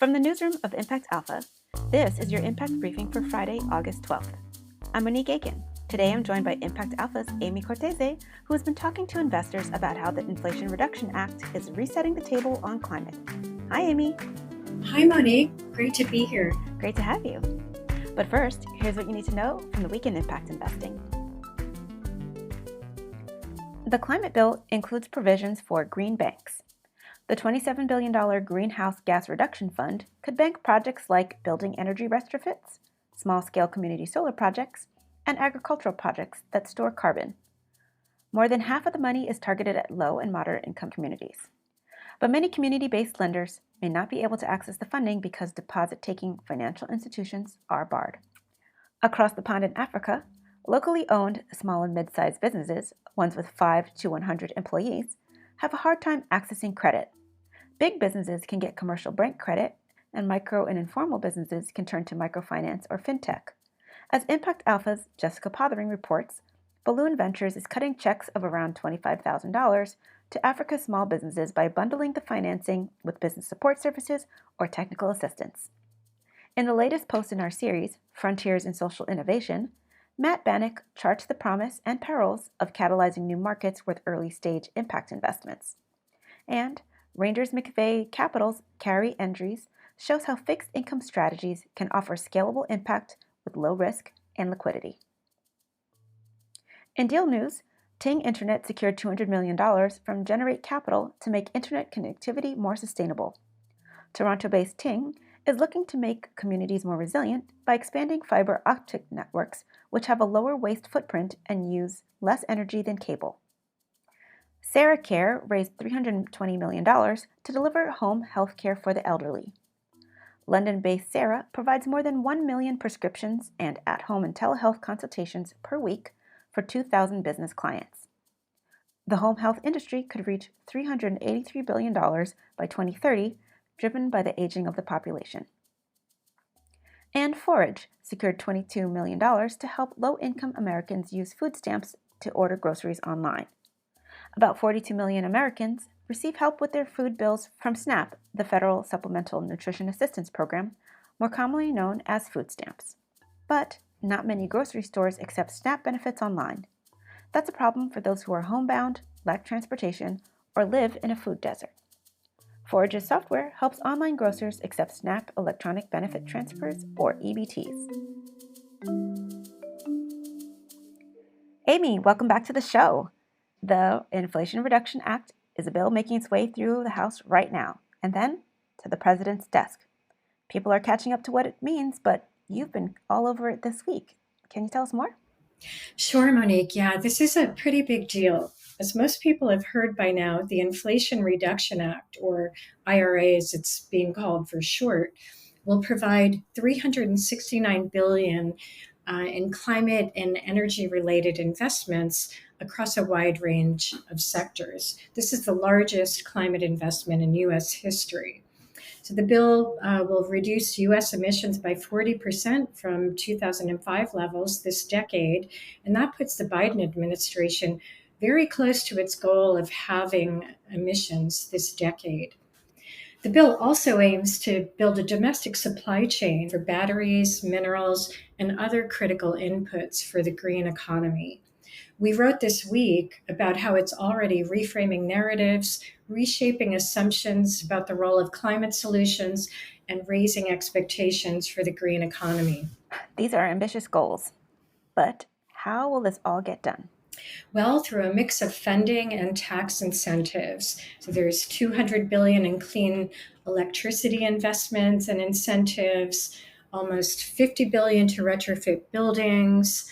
From the newsroom of Impact Alpha, this is your Impact Briefing for Friday, August 12th. I'm Monique Aiken. Today I'm joined by Impact Alpha's Amy Cortese, who has been talking to investors about how the Inflation Reduction Act is resetting the table on climate. Hi, Amy. Hi, Monique. Great to be here. Great to have you. But first, here's what you need to know from the week in Impact Investing. The climate bill includes provisions for green banks. The $27 billion Greenhouse Gas Reduction Fund could bank projects like building energy retrofits, small-scale community solar projects, and agricultural projects that store carbon. More than half of the money is targeted at low and moderate income communities. But many community-based lenders may not be able to access the funding because deposit-taking financial institutions are barred. Across the pond in Africa, locally owned small and mid-sized businesses, ones with 5 to 100 employees, have a hard time accessing credit. Big businesses can get commercial bank credit, and micro and informal businesses can turn to microfinance or fintech. As Impact Alpha's Jessica Pothering reports, Balloon Ventures is cutting checks of around $25,000 to Africa's small businesses by bundling the financing with business support services or technical assistance. In the latest post in our series, Frontiers in Social Innovation, Matt Bannock charts the promise and perils of catalyzing new markets with early-stage impact investments. And Rangers McVeigh Capital's Carrie Endries shows how fixed income strategies can offer scalable impact with low risk and liquidity. In deal news, Ting Internet secured $200 million from Generate Capital to make internet connectivity more sustainable. Toronto-based Ting is looking to make communities more resilient by expanding fiber optic networks, which have a lower waste footprint and use less energy than cable. Sarah Care raised $320 million to deliver home health care for the elderly. London-based Sarah provides more than 1 million prescriptions and at-home and telehealth consultations per week for 2,000 business clients. The home health industry could reach $383 billion by 2030, driven by the aging of the population. And Forage secured $22 million to help low-income Americans use food stamps to order groceries online. About 42 million Americans receive help with their food bills from SNAP, the Federal Supplemental Nutrition Assistance Program, more commonly known as food stamps. But not many grocery stores accept SNAP benefits online. That's a problem for those who are homebound, lack transportation, or live in a food desert. Forage's software helps online grocers accept SNAP electronic benefit transfers, or EBTs. Amy, welcome back to the show. The Inflation Reduction Act is a bill making its way through the House right now, and then to the president's desk. People are catching up to what it means, but you've been all over it this week. Can you tell us more? Sure, Monique. Yeah, this is a pretty big deal. As most people have heard by now, the Inflation Reduction Act, or IRA as it's being called for short, will provide $369 billion in climate and energy-related investments across a wide range of sectors. This is the largest climate investment in U.S. history. So the bill will reduce U.S. emissions by 40% from 2005 levels this decade, and that puts the Biden administration very close to its goal of halving emissions this decade. The bill also aims to build a domestic supply chain for batteries, minerals, and other critical inputs for the green economy. We wrote this week about how it's already reframing narratives, reshaping assumptions about the role of climate solutions, and raising expectations for the green economy. These are ambitious goals, but how will this all get done? Well, through a mix of funding and tax incentives. So there's $200 billion in clean electricity investments and incentives, almost $50 billion to retrofit buildings.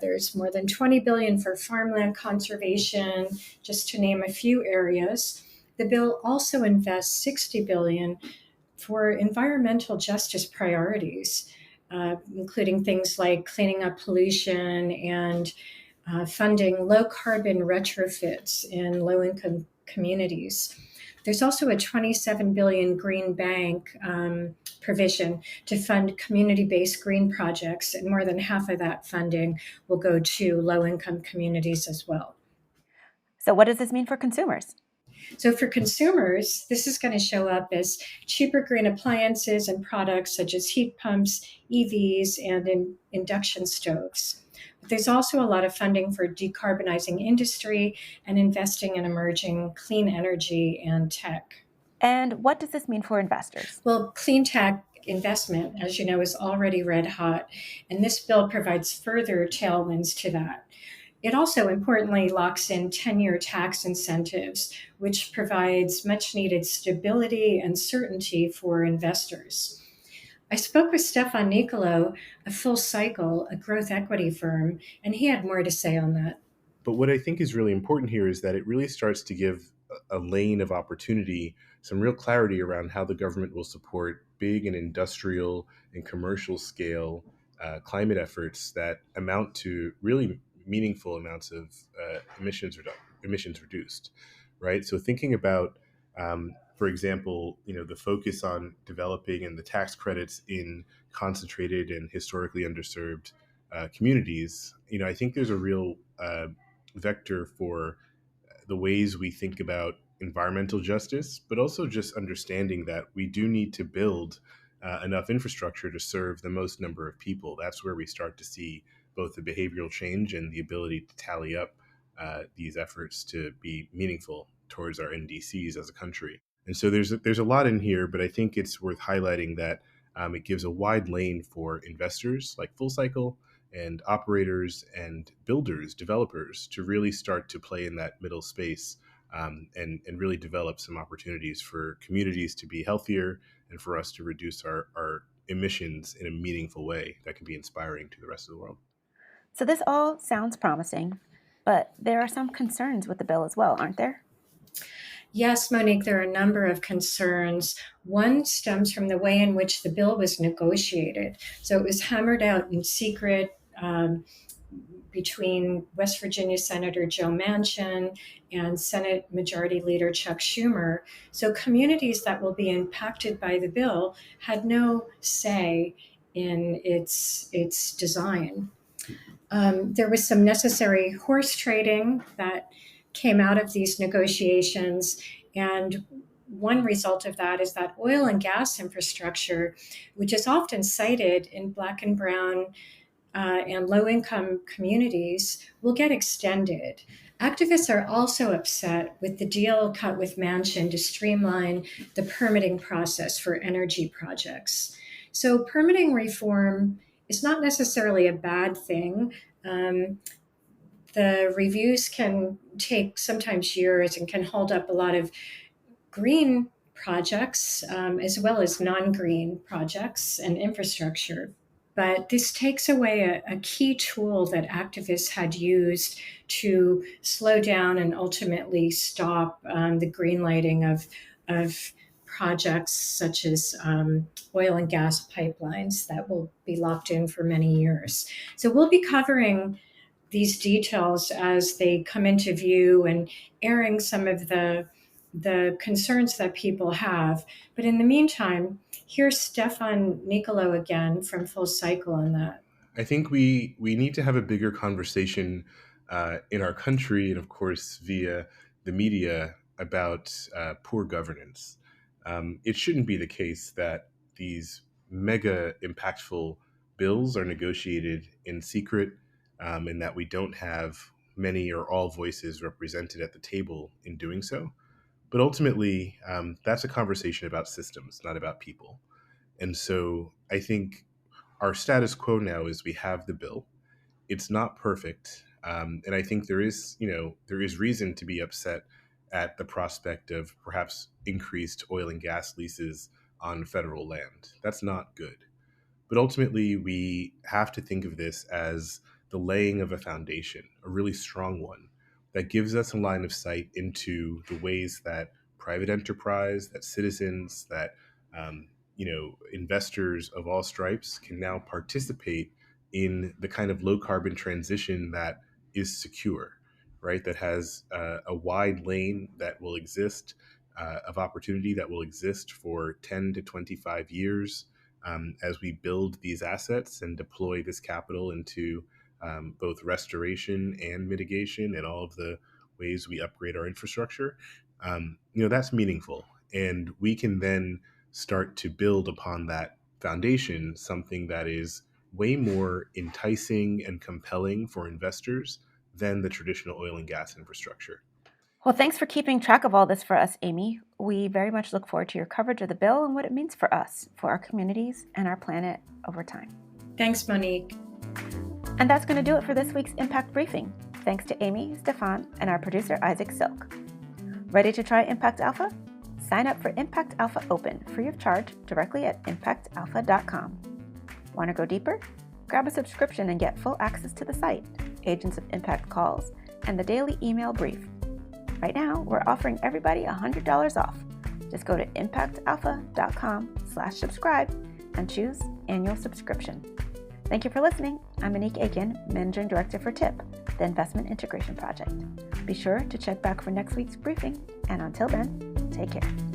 There's more than $20 billion for farmland conservation, just to name a few areas. The bill also invests $60 billion for environmental justice priorities, including things like cleaning up pollution and funding low-carbon retrofits in low-income communities. There's also a $27 billion green bank provision to fund community-based green projects, and more than half of that funding will go to low-income communities as well. So what does this mean for consumers? So for consumers, this is going to show up as cheaper green appliances and products such as heat pumps, EVs, and induction stoves. But there's also a lot of funding for decarbonizing industry and investing in emerging clean energy and tech. And what does this mean for investors? Well, clean tech investment, as you know, is already red hot, and this bill provides further tailwinds to that. It also importantly locks in 10-year tax incentives, which provides much needed stability and certainty for investors. I spoke with Stephan Nicoleau, a full cycle, a growth equity firm, and he had more to say on that. But what I think is really important here is that it really starts to give a lane of opportunity, some real clarity around how the government will support big and industrial and commercial scale climate efforts that amount to really meaningful amounts of emissions reduced, right? So thinking about, for example, the focus on developing and the tax credits in concentrated and historically underserved communities, I think there's a real vector for the ways we think about environmental justice, but also just understanding that we do need to build enough infrastructure to serve the most number of people. That's where we start to see both the behavioral change and the ability to tally up these efforts to be meaningful towards our NDCs as a country. And so there's a lot in here, but I think it's worth highlighting that it gives a wide lane for investors like Full Cycle and operators and builders, developers to really start to play in that middle space, and really develop some opportunities for communities to be healthier and for us to reduce our emissions in a meaningful way that can be inspiring to the rest of the world. So this all sounds promising, but there are some concerns with the bill as well, aren't there? Yes, Monique, there are a number of concerns. One stems from the way in which the bill was negotiated. So it was hammered out in secret between West Virginia Senator Joe Manchin and Senate Majority Leader Chuck Schumer. So communities that will be impacted by the bill had no say in its design. There was some necessary horse trading that came out of these negotiations. And one result of that is that oil and gas infrastructure, which is often cited in Black and Brown and low income communities, will get extended. Activists are also upset with the deal cut with Manchin to streamline the permitting process for energy projects. So, permitting reform is not necessarily a bad thing. The reviews can take sometimes years and can hold up a lot of green projects as well as non green projects and infrastructure. But this takes away a key tool that activists had used to slow down and ultimately stop the greenlighting of projects such as oil and gas pipelines that will be locked in for many years. So we'll be covering these details as they come into view and airing some of the concerns that people have. But in the meantime, here's Stephan Nicoleau again from Full Cycle on that. I think we need to have a bigger conversation in our country and, of course, via the media about poor governance. It shouldn't be the case that these mega impactful bills are negotiated in secret, and that we don't have many or all voices represented at the table in doing so. But ultimately, that's a conversation about systems, not about people. And so I think our status quo now is we have the bill. It's not perfect, and I think there is reason to be upset at the prospect of perhaps increased oil and gas leases on federal land. That's not good. But ultimately, we have to think of this as the laying of a foundation, a really strong one, that gives us a line of sight into the ways that private enterprise, that citizens, that investors of all stripes can now participate in the kind of low carbon transition that is secure, right? That has a wide lane that will exist, of opportunity that will exist for 10 to 25 years, as we build these assets and deploy this capital into both restoration and mitigation and all of the ways we upgrade our infrastructure. that's meaningful. And we can then start to build upon that foundation something that is way more enticing and compelling for investors than the traditional oil and gas infrastructure. Well, thanks for keeping track of all this for us, Amy. We very much look forward to your coverage of the bill and what it means for us, for our communities, and our planet over time. Thanks, Monique. And that's going to do it for this week's Impact Briefing. Thanks to Amy, Stephan, and our producer, Isaac Silk. Ready to try Impact Alpha? Sign up for Impact Alpha Open, free of charge, directly at impactalpha.com. Want to go deeper? Grab a subscription and get full access to the site, Agents of Impact calls, and the daily email brief. Right now, we're offering everybody $100 off. Just go to impactalpha.com/subscribe and choose annual subscription. Thank you for listening. I'm Monique Aiken, Managing Director for TIP, the Investment Integration Project. Be sure to check back for next week's briefing, and until then, take care.